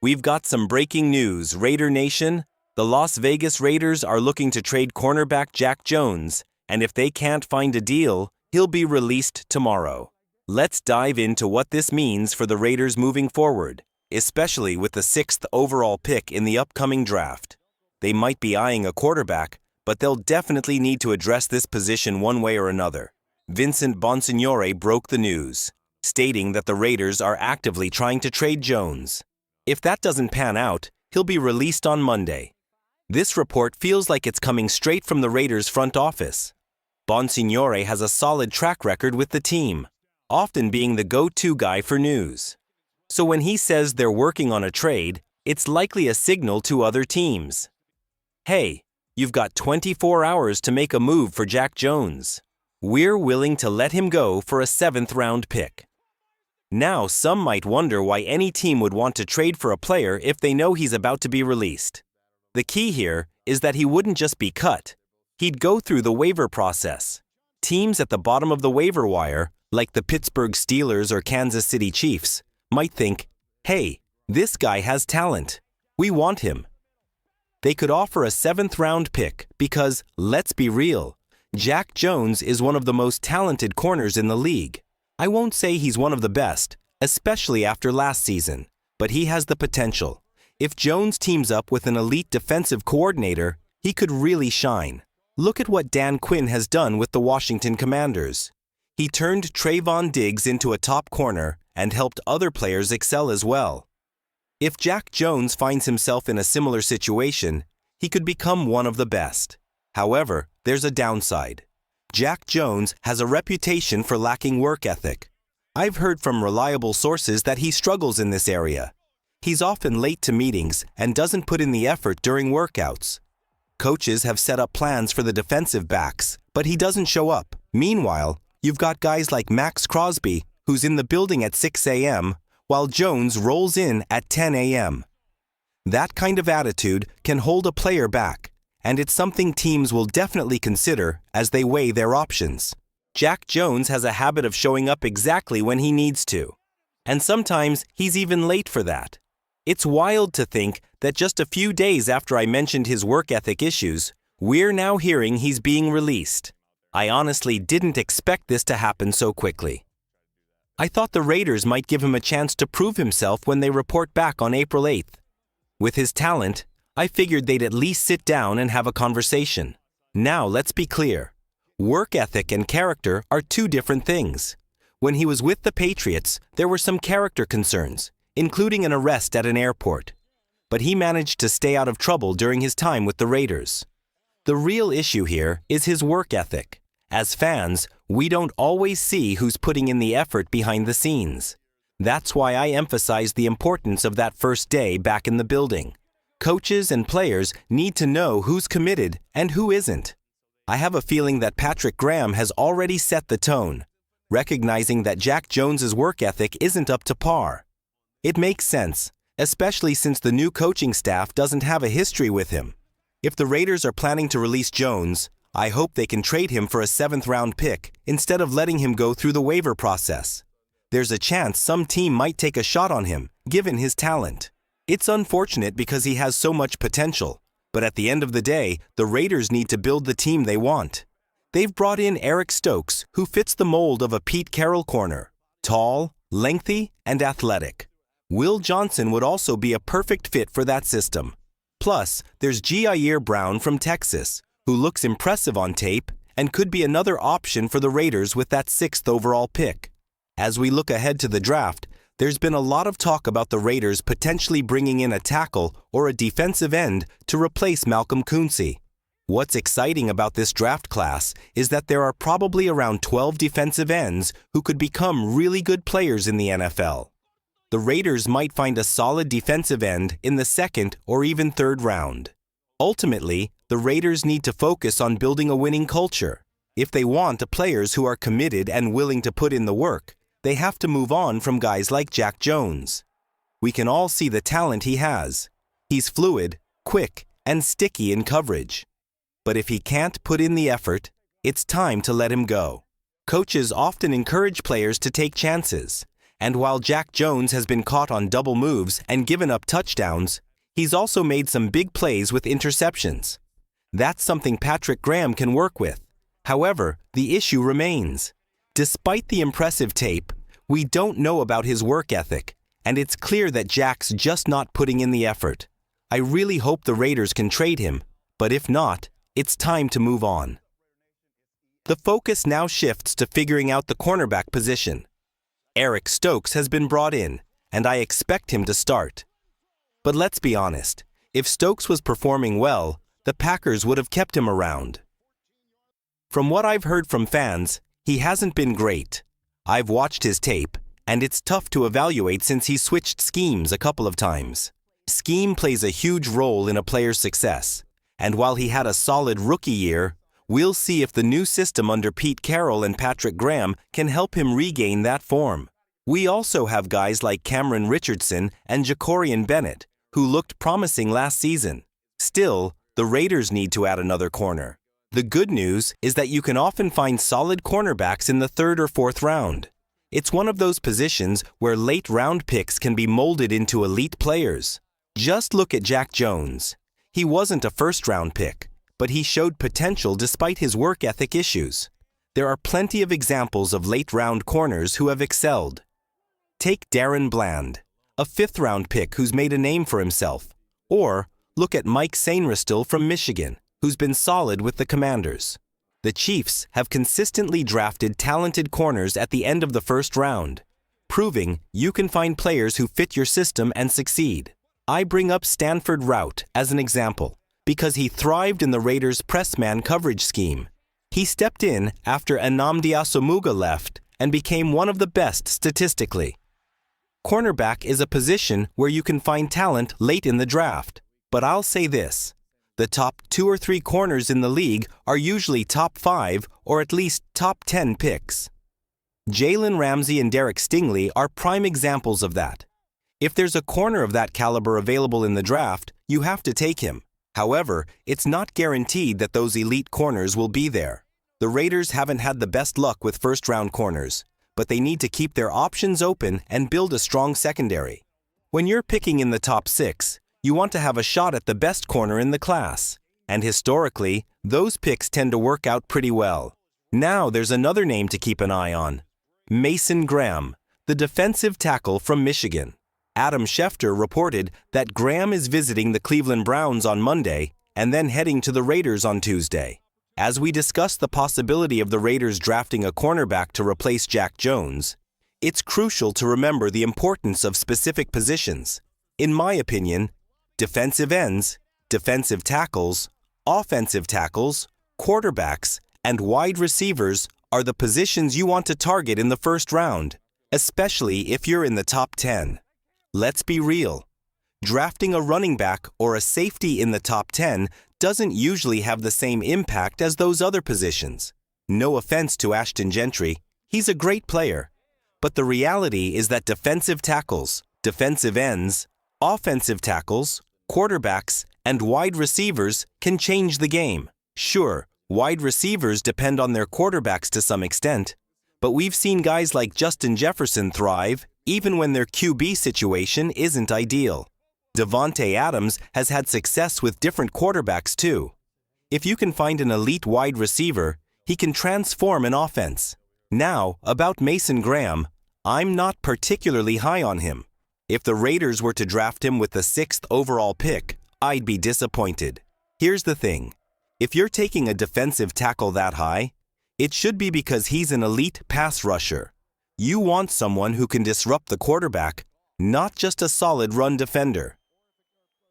We've got some breaking news, Raider Nation. The Las Vegas Raiders are looking to trade cornerback Jack Jones, and if they can't find a deal, he'll be released tomorrow. Let's dive into what this means for the Raiders moving forward, especially with the 6th overall pick in the upcoming draft. They might be eyeing a quarterback, but they'll definitely need to address this position one way or another. Vincent Bonsignore broke the news, stating that the Raiders are actively trying to trade Jones. If that doesn't pan out, he'll be released on Monday. This report feels like it's coming straight from the Raiders' front office. Bonsignore has a solid track record with the team, often being the go-to guy for news. So when he says they're working on a trade, it's likely a signal to other teams. Hey, you've got 24 hours to make a move for Jack Jones. We're willing to let him go for a 7th-round pick. Now, some might wonder why any team would want to trade for a player if they know he's about to be released. The key here is that he wouldn't just be cut. He'd go through the waiver process. Teams at the bottom of the waiver wire, like the Pittsburgh Steelers or Kansas City Chiefs, might think, hey, this guy has talent. We want him. They could offer a 7th-round pick because, let's be real, Jack Jones is one of the most talented corners in the league. I won't say he's one of the best, especially after last season, but he has the potential. If Jones teams up with an elite defensive coordinator, he could really shine. Look at what Dan Quinn has done with the Washington Commanders. He turned Trayvon Diggs into a top corner and helped other players excel as well. If Jack Jones finds himself in a similar situation, he could become one of the best. However, there's a downside. Jack Jones has a reputation for lacking work ethic. I've heard from reliable sources that he struggles in this area. He's often late to meetings and doesn't put in the effort during workouts. Coaches have set up plans for the defensive backs, but he doesn't show up. Meanwhile, you've got guys like Max Crosby, who's in the building at 6 a.m., while Jones rolls in at 10 a.m. That kind of attitude can hold a player back, and it's something teams will definitely consider as they weigh their options. Jack Jones has a habit of showing up exactly when he needs to, and sometimes he's even late for that. It's wild to think that just a few days after I mentioned his work ethic issues, we're now hearing he's being released. I honestly didn't expect this to happen so quickly. I thought the Raiders might give him a chance to prove himself when they report back on April 8th. With his talent, I figured they'd at least sit down and have a conversation. Now, let's be clear. Work ethic and character are two different things. When he was with the Patriots, there were some character concerns, including an arrest at an airport. But he managed to stay out of trouble during his time with the Raiders. The real issue here is his work ethic. As fans, we don't always see who's putting in the effort behind the scenes. That's why I emphasize the importance of that first day back in the building. Coaches and players need to know who's committed and who isn't. I have a feeling that Patrick Graham has already set the tone, recognizing that Jack Jones's work ethic isn't up to par. It makes sense, especially since the new coaching staff doesn't have a history with him. If the Raiders are planning to release Jones, I hope they can trade him for a 7th-round pick instead of letting him go through the waiver process. There's a chance some team might take a shot on him, given his talent. It's unfortunate because he has so much potential, but at the end of the day, the Raiders need to build the team they want. They've brought in Eric Stokes, who fits the mold of a Pete Carroll corner, tall, lengthy, and athletic. Will Johnson would also be a perfect fit for that system. Plus, there's Jair Brown from Texas, who looks impressive on tape and could be another option for the Raiders with that 6th overall pick. As we look ahead to the draft, there's been a lot of talk about the Raiders potentially bringing in a tackle or a defensive end to replace Malcolm Kuntz. What's exciting about this draft class is that there are probably around 12 defensive ends who could become really good players in the NFL. The Raiders might find a solid defensive end in the 2nd or even 3rd round. Ultimately, the Raiders need to focus on building a winning culture. If they want players who are committed and willing to put in the work, they have to move on from guys like Jack Jones. We can all see the talent he has. He's fluid, quick, and sticky in coverage. But if he can't put in the effort, it's time to let him go. Coaches often encourage players to take chances, And while Jack Jones has been caught on double moves and given up touchdowns, he's also made some big plays with interceptions. That's something Patrick Graham can work with. However, the issue remains. Despite the impressive tape, we don't know about his work ethic, and it's clear that Jack's just not putting in the effort. I really hope the Raiders can trade him, but if not, it's time to move on. The focus now shifts to figuring out the cornerback position. Eric Stokes has been brought in, and I expect him to start. But let's be honest, if Stokes was performing well, the Packers would have kept him around. From what I've heard from fans, he hasn't been great. I've watched his tape, and it's tough to evaluate since he switched schemes a couple of times. Scheme plays a huge role in a player's success, and while he had a solid rookie year, we'll see if the new system under Pete Carroll and Patrick Graham can help him regain that form. We also have guys like Cameron Richardson and Jacorian Bennett, who looked promising last season. Still, the Raiders need to add another corner. The good news is that you can often find solid cornerbacks in the 3rd or 4th round. It's one of those positions where late round picks can be molded into elite players. Just look at Jack Jones. He wasn't a first-round pick, but he showed potential despite his work ethic issues. There are plenty of examples of late-round corners who have excelled. Take Darren Bland, a 5th-round pick who's made a name for himself. Or look at Mike Sainristil from Michigan, who's been solid with the Commanders. The Chiefs have consistently drafted talented corners at the end of the 1st round, proving you can find players who fit your system and succeed. I bring up Stanford Routt as an example, because he thrived in the Raiders' press-man coverage scheme. He stepped in after Nnamdi Asomugha left and became one of the best statistically. Cornerback is a position where you can find talent late in the draft, but I'll say this. The top 2 or 3 corners in the league are usually top 5 or at least top 10 picks. Jalen Ramsey and Derek Stingley are prime examples of that. If there's a corner of that caliber available in the draft, you have to take him. However, it's not guaranteed that those elite corners will be there. The Raiders haven't had the best luck with first-round corners, but they need to keep their options open and build a strong secondary. When you're picking in the top 6, you want to have a shot at the best corner in the class. And historically, those picks tend to work out pretty well. Now there's another name to keep an eye on. Mason Graham, the defensive tackle from Michigan. Adam Schefter reported that Graham is visiting the Cleveland Browns on Monday and then heading to the Raiders on Tuesday. As we discuss the possibility of the Raiders drafting a cornerback to replace Jack Jones, it's crucial to remember the importance of specific positions. In my opinion, defensive ends, defensive tackles, offensive tackles, quarterbacks, and wide receivers are the positions you want to target in the 1st round, especially if you're in the top 10. Let's be real. Drafting a running back or a safety in the top 10 doesn't usually have the same impact as those other positions. No offense to Ashton Gentry, he's a great player. But the reality is that defensive tackles, defensive ends, offensive tackles, quarterbacks, and wide receivers can change the game. Sure, wide receivers depend on their quarterbacks to some extent, but we've seen guys like Justin Jefferson thrive even when their QB situation isn't ideal. Davante Adams has had success with different quarterbacks too. If you can find an elite wide receiver, he can transform an offense. Now, about Mason Graham, I'm not particularly high on him. If the Raiders were to draft him with the 6th overall pick, I'd be disappointed. Here's the thing. If you're taking a defensive tackle that high, it should be because he's an elite pass rusher. You want someone who can disrupt the quarterback, not just a solid run defender.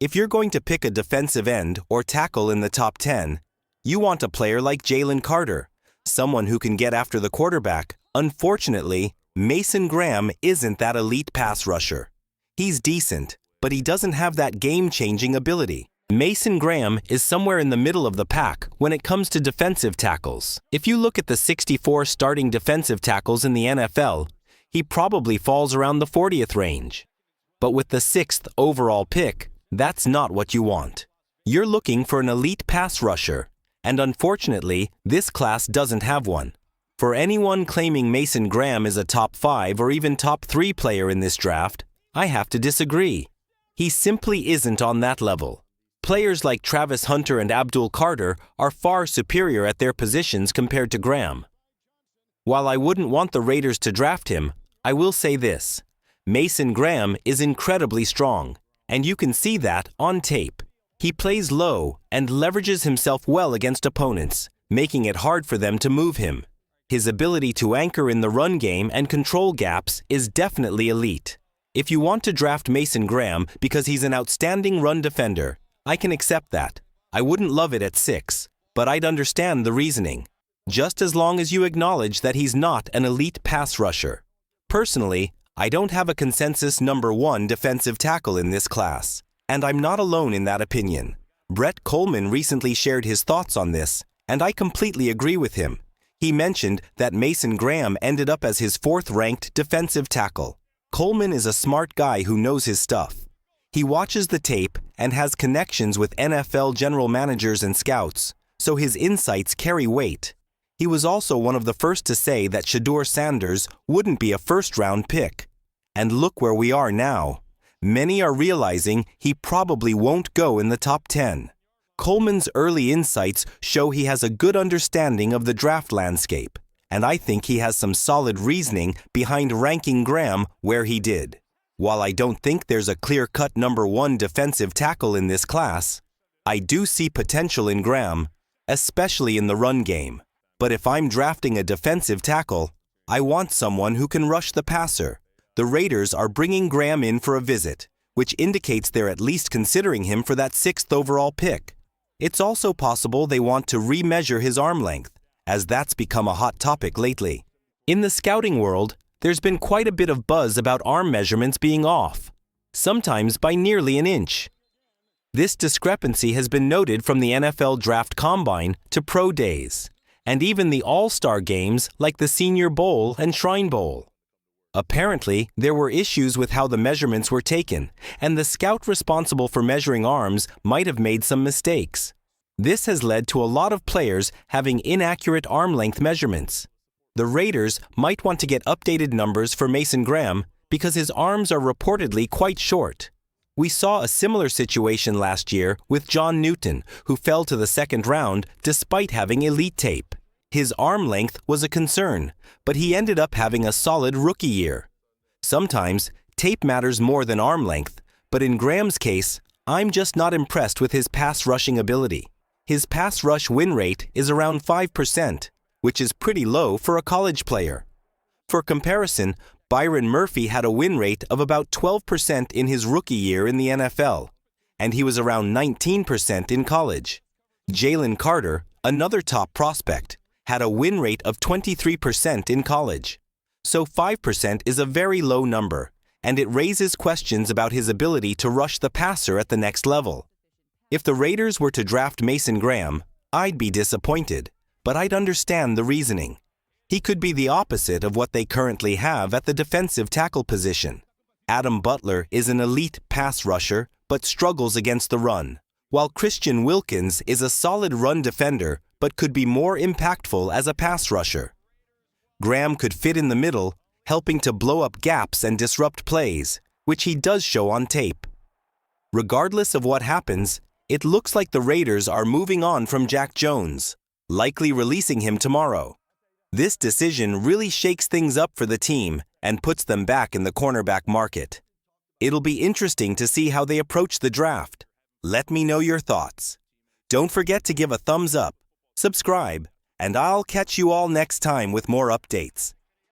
If you're going to pick a defensive end or tackle in the top 10, you want a player like Jalen Carter, someone who can get after the quarterback. Unfortunately, Mason Graham isn't that elite pass rusher. He's decent, but he doesn't have that game-changing ability. Mason Graham is somewhere in the middle of the pack when it comes to defensive tackles. If you look at the 64 starting defensive tackles in the NFL, he probably falls around the 40th range. But with the 6th overall pick, that's not what you want. You're looking for an elite pass rusher, and unfortunately, this class doesn't have one. For anyone claiming Mason Graham is a top 5 or even top 3 player in this draft, I have to disagree. He simply isn't on that level. Players like Travis Hunter and Abdul Carter are far superior at their positions compared to Graham. While I wouldn't want the Raiders to draft him, I will say this. Mason Graham is incredibly strong, and you can see that on tape. He plays low and leverages himself well against opponents, making it hard for them to move him. His ability to anchor in the run game and control gaps is definitely elite. If you want to draft Mason Graham because he's an outstanding run defender, I can accept that. I wouldn't love it at 6, but I'd understand the reasoning. Just as long as you acknowledge that he's not an elite pass rusher. Personally, I don't have a consensus number 1 defensive tackle in this class, and I'm not alone in that opinion. Brett Coleman recently shared his thoughts on this, and I completely agree with him. He mentioned that Mason Graham ended up as his 4th-ranked defensive tackle. Coleman is a smart guy who knows his stuff. He watches the tape and has connections with NFL general managers and scouts, so his insights carry weight. He was also one of the first to say that Shedeur Sanders wouldn't be a first-round pick. And look where we are now. Many are realizing he probably won't go in the top 10. Coleman's early insights show he has a good understanding of the draft landscape, and I think he has some solid reasoning behind ranking Graham where he did. While I don't think there's a clear-cut number 1 defensive tackle in this class, I do see potential in Graham, especially in the run game. But if I'm drafting a defensive tackle, I want someone who can rush the passer. The Raiders are bringing Graham in for a visit, which indicates they're at least considering him for that 6th overall pick. It's also possible they want to remeasure his arm length, as that's become a hot topic lately. In the scouting world, there's been quite a bit of buzz about arm measurements being off, sometimes by nearly an inch. This discrepancy has been noted from the NFL Draft Combine to Pro Days, and even the All-Star games like the Senior Bowl and Shrine Bowl. Apparently, there were issues with how the measurements were taken, and the scout responsible for measuring arms might have made some mistakes. This has led to a lot of players having inaccurate arm length measurements. The Raiders might want to get updated numbers for Mason Graham because his arms are reportedly quite short. We saw a similar situation last year with John Newton, who fell to the 2nd round despite having elite tape. His arm length was a concern, but he ended up having a solid rookie year. Sometimes, tape matters more than arm length, but in Graham's case, I'm just not impressed with his pass rushing ability. His pass rush win rate is around 5%, which is pretty low for a college player. For comparison, Byron Murphy had a win rate of about 12% in his rookie year in the NFL, and he was around 19% in college. Jalen Carter, another top prospect, had a win rate of 23% in college. So 5% is a very low number, and it raises questions about his ability to rush the passer at the next level. If the Raiders were to draft Mason Graham, I'd be disappointed, but I'd understand the reasoning. He could be the opposite of what they currently have at the defensive tackle position. Adam Butler is an elite pass rusher, but struggles against the run, while Christian Wilkins is a solid run defender, but could be more impactful as a pass rusher. Graham could fit in the middle, helping to blow up gaps and disrupt plays, which he does show on tape. Regardless of what happens, it looks like the Raiders are moving on from Jack Jones, likely releasing him tomorrow. This decision really shakes things up for the team and puts them back in the cornerback market. It'll be interesting to see how they approach the draft. Let me know your thoughts. Don't forget to give a thumbs up, subscribe, and I'll catch you all next time with more updates.